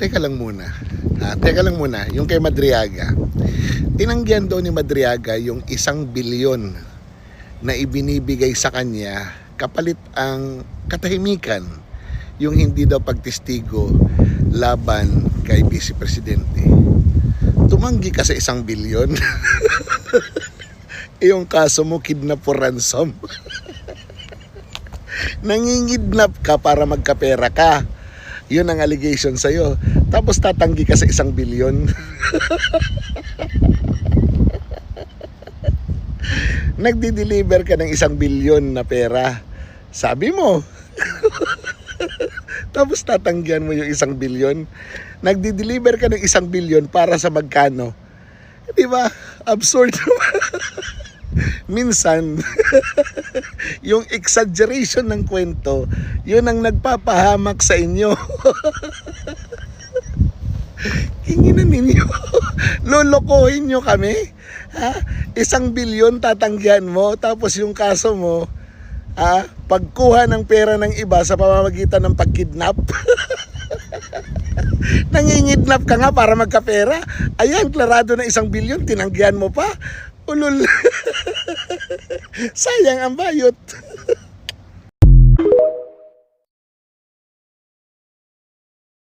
Teka lang muna. Teka lang muna. Yung kay Madriaga. Tinanggihan daw ni Madriaga yung 1 bilyon na ibinibigay sa kanya kapalit ang katahimikan, yung hindi daw pagtistigo laban kay Vice Presidente. Tumanggi ka sa 1 bilyon. Yung kaso mo, kidnap for ransom. Nangingidnap ka para magkapera ka. Yun ang allegation sa'yo. Tapos tatanggi ka sa 1 bilyon. Nagdi-deliver ka ng 1 bilyon na pera. Sabi mo. Tapos tatanggihan mo yung 1 bilyon. Nagdi-deliver ka ng 1 bilyon para sa magkano? Di ba? Absurd. Minsan, yung exaggeration ng kwento, yun ang nagpapahamak sa inyo. Kinginan ninyo. Lolokohin nyo kami. 1 bilyon tatanggihan mo, tapos yung kaso mo, pagkuha ng pera ng iba sa pamamagitan ng pagkidnap. Nangingidnap ka nga para magkapera. Ayan, klarado na 1 bilyon, tinanggihan mo pa. Ulul. Sayang ang bayot.